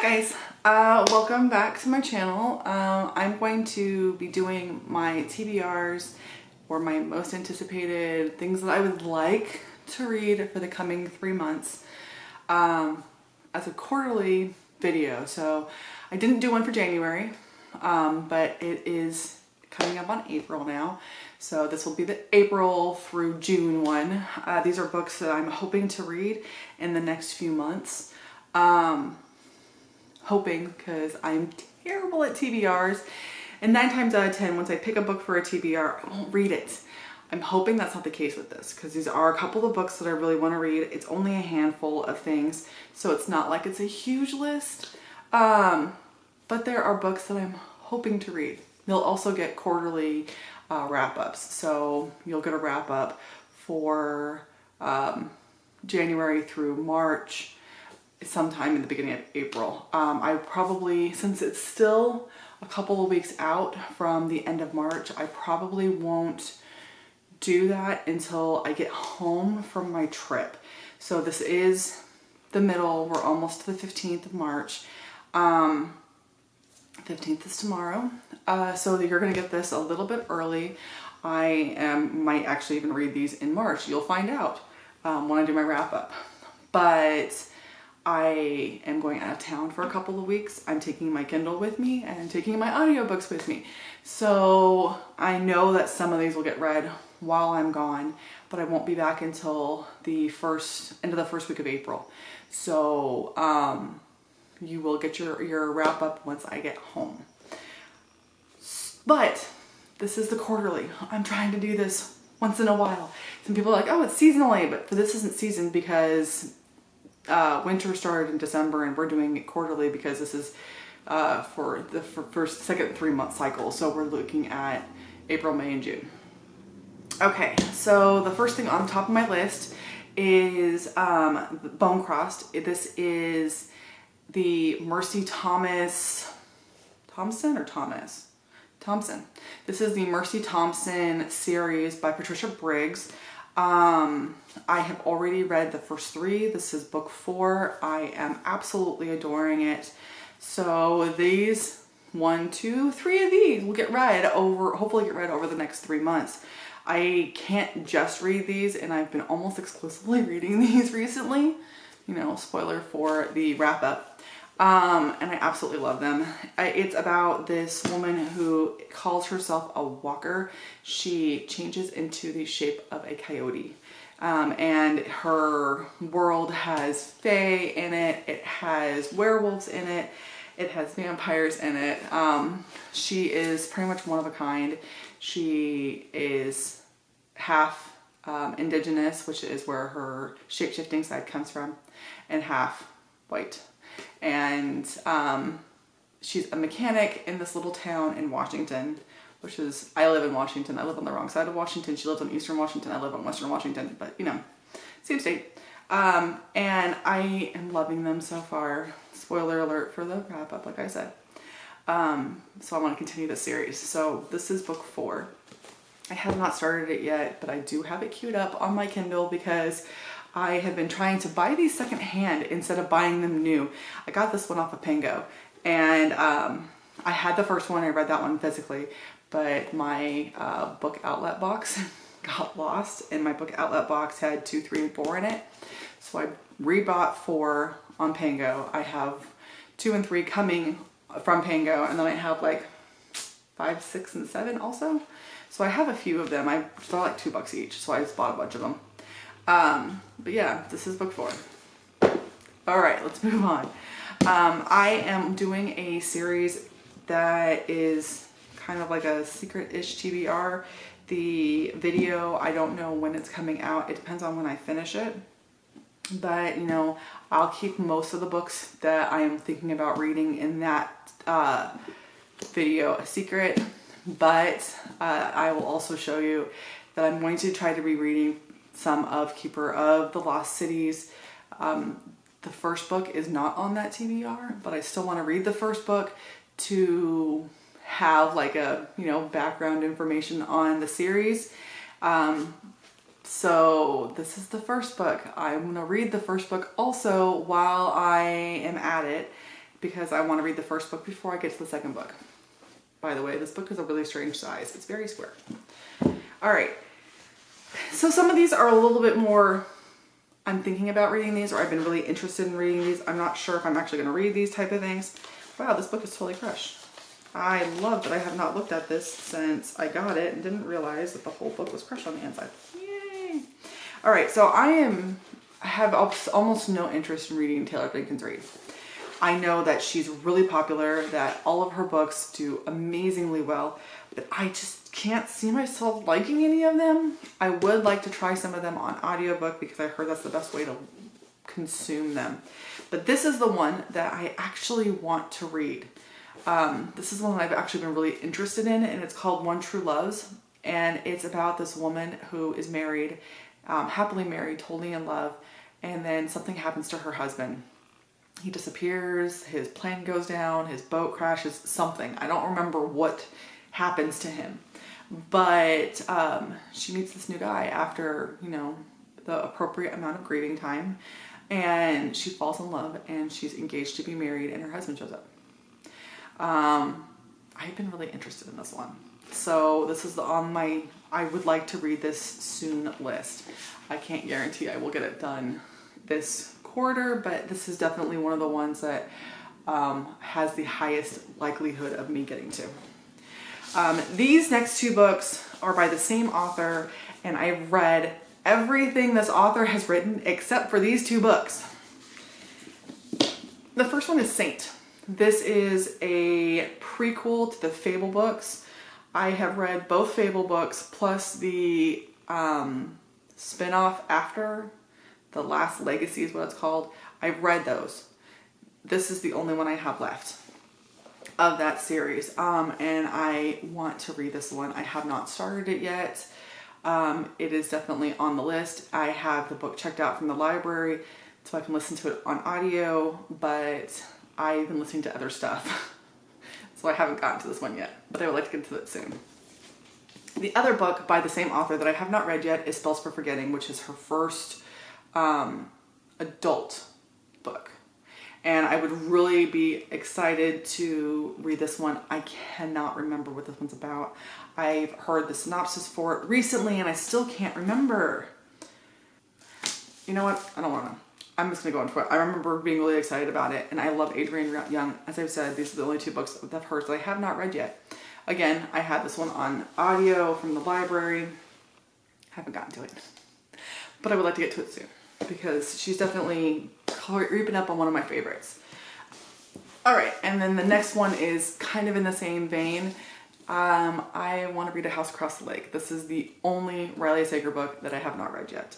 Hi guys, welcome back to my channel. I'm going to be doing my TBRs or my most anticipated things that I would like to read for the coming 3 months as a quarterly video. So I didn't do one for January, but it is coming up on April now. So this will be the April through June one. These are books that I'm hoping to read in the next few months. Hoping, because I'm terrible at TBRs, and 9 times out of 10 once I pick a book for a TBR I won't read it. I'm hoping that's not the case with this, because these are a couple of books that I really want to read. It's only a handful of things, so it's not like it's a huge list, but there are books that I'm hoping to read. They'll also get quarterly wrap-ups, so you'll get a wrap-up for January through March, sometime in the beginning of April. I probably, since it's still a couple of weeks out from the end of March, I probably won't do that until I get home from my trip. So this is the middle, we're almost to the 15th of March. 15th is tomorrow. So you're gonna get this a little bit early. Might actually even read these in March. You'll find out when I do my wrap up. But I am going out of town for a couple of weeks. I'm taking my Kindle with me and I'm taking my audiobooks with me. So I know that some of these will get read while I'm gone, but I won't be back until the end of the first week of April. So you will get your wrap up once I get home. But this is the quarterly. I'm trying to do this once in a while. Some people are like, oh, it's seasonally, but for this isn't season because winter started in December and we're doing it quarterly because this is for the second 3 month cycle. So we're looking at April, May, and June. Okay, so the first thing on top of my list is Bone Crossed. This is the Mercy Thompson. This is the Mercy Thompson series by Patricia Briggs. I have already read the first 3. This is book 4. I am absolutely adoring it. So these 1, 2, 3 of these will hopefully get read over the next 3 months. I can't just read these, and I've been almost exclusively reading these recently. You know, spoiler for the wrap up. And I absolutely love them. It's about this woman who calls herself a walker. She changes into the shape of a coyote. And her world has fae in it. It has werewolves in it. It has vampires in it. She is pretty much one of a kind. She is half indigenous, which is where her shape-shifting side comes from, and half white. And she's a mechanic in this little town in Washington, which is, I live in Washington. I live on the wrong side of Washington. She lives on Eastern Washington. I live on Western Washington, but you know, same state. And I am loving them so far. Spoiler alert for the wrap up, like I said. So I want to continue this series. So this is book 4. I have not started it yet, but I do have it queued up on my Kindle because I have been trying to buy these secondhand instead of buying them new. I got this one off of Pango, and I had the first one. I read that one physically, but my book outlet box got lost, and my book outlet box had 2, 3, and 4 in it. So I rebought 4 on Pango. I have 2 and 3 coming from Pango, and then I have like 5, 6, and 7 also. So I have a few of them. They're like $2 each, so I just bought a bunch of them. But yeah, this is book 4. All right, let's move on. I am doing a series that is kind of like a secret-ish TBR. The video, I don't know when it's coming out. It depends on when I finish it. But, you know, I'll keep most of the books that I am thinking about reading in that video a secret. But I will also show you that I'm going to try to be reading some of Keeper of the Lost Cities. The first book is not on that TBR, but I still want to read the first book to have like a, you know, background information on the series. So this is the first book. I'm going to read the first book also while I am at it, because I want to read the first book before I get to the second book. By the way, this book is a really strange size. It's very square. All right. So some of these are a little bit more, I'm thinking about reading these, or I've been really interested in reading these. I'm not sure if I'm actually going to read these type of things. Wow, this book is totally crushed. I love that I have not looked at this since I got it and didn't realize that the whole book was crushed on the inside. Yay! All right, so I have almost no interest in reading Taylor Jenkins Reid. I know that she's really popular, that all of her books do amazingly well, but I just can't see myself liking any of them. I would like to try some of them on audiobook because I heard that's the best way to consume them. But this is the one that I actually want to read. This is one that I've actually been really interested in, and it's called One True Loves. And it's about this woman who is married, happily married, totally in love, and then something happens to her husband. He disappears, his plane goes down, his boat crashes, something. I don't remember what happens to him. But she meets this new guy after, you know, the appropriate amount of grieving time. And she falls in love, and she's engaged to be married, and her husband shows up. I've been really interested in this one. So this is on my, I would like to read this soon list. I can't guarantee I will get it done this quarter, but this is definitely one of the ones that has the highest likelihood of me getting to. These next two books are by the same author, and I've read everything this author has written except for these two books. The first one is Saint. This is a prequel to the Fable books. I have read both Fable books plus the spin-off after, The Last Legacy is what it's called. I've read those. This is the only one I have left of that series. And I want to read this one. I have not started it yet. It is definitely on the list. I have the book checked out from the library so I can listen to it on audio, but I've been listening to other stuff. So I haven't gotten to this one yet, but I would like to get to it soon. The other book by the same author that I have not read yet is Spells for Forgetting, which is her first adult book. And I would really be excited to read this one. I cannot remember what this one's about. I've heard the synopsis for it recently and I still can't remember. You know what? I don't want to know. I'm just going to go into it. I remember being really excited about it, and I love Adrienne Young. As I've said, these are the only two books of hers that I have not read yet. Again, I had this one on audio from the library. Haven't gotten to it. But I would like to get to it soon because she's definitely creeping up on one of my favorites. All right, and then the next one is kind of in the same vein. I want to read A House Across the Lake. This is the only Riley Sager book that I have not read yet.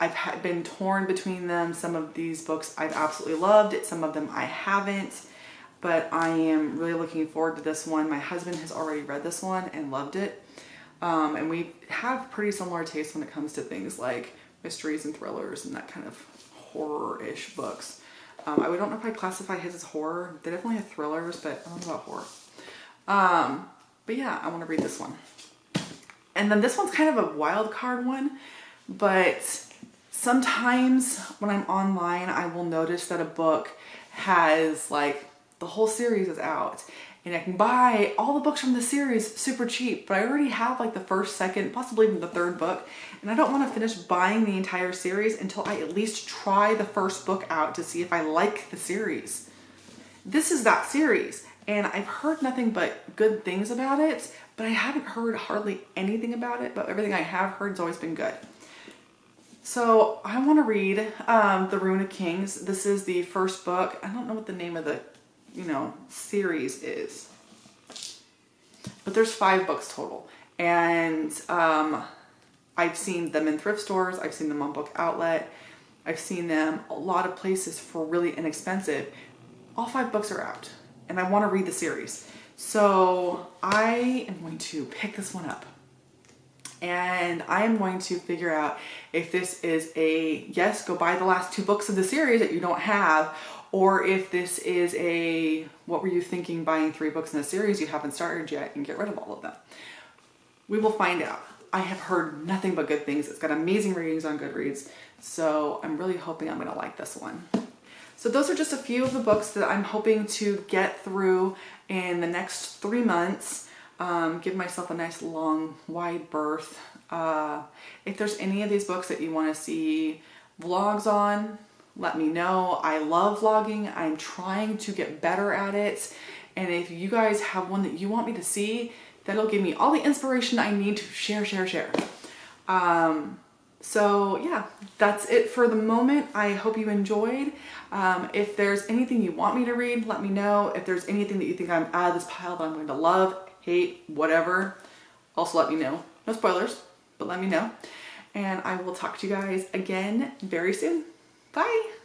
I've been torn between them. Some of these books I've absolutely loved. Some of them I haven't. But I am really looking forward to this one. My husband has already read this one and loved it. And we have pretty similar tastes when it comes to things like mysteries and thrillers and that kind of horror-ish books. I don't know if I classify his as horror. They definitely have thrillers, but I don't know about horror. But yeah, I want to read this one. And then this one's kind of a wild card one, but sometimes when I'm online, I will notice that a book has like the whole series is out and I can buy all the books from the series super cheap, but I already have like the first, second, possibly even the third book. And I don't want to finish buying the entire series until I at least try the first book out to see if I like the series. This is that series and I've heard nothing but good things about it, but I haven't heard hardly anything about it, but everything I have heard has always been good. So I want to read the Rune of Kings. This is the first book. I don't know what the name of the, series is, but there's 5 books total. And I've seen them in thrift stores. I've seen them on Book Outlet. I've seen them a lot of places for really inexpensive. All 5 books are out and I want to read the series. So I am going to pick this one up. And I am going to figure out if this is a, yes, go buy the last 2 books of the series that you don't have, or if this is a, what were you thinking buying 3 books in a series you haven't started yet and get rid of all of them. We will find out. I have heard nothing but good things. It's got amazing ratings on Goodreads, so I'm really hoping I'm going to like this one. So those are just a few of the books that I'm hoping to get through in the next 3 months. Give myself a nice long wide berth. If there's any of these books that you want to see vlogs on, let me know. I love vlogging. I'm trying to get better at it. And if you guys have one that you want me to see, that'll give me all the inspiration I need to share. So yeah, that's it for the moment. I hope you enjoyed. If there's anything you want me to read, let me know. If there's anything that you think I'm out of this pile that I'm going to love, hate, whatever, also let me know. No spoilers, but let me know. And I will talk to you guys again very soon. Bye.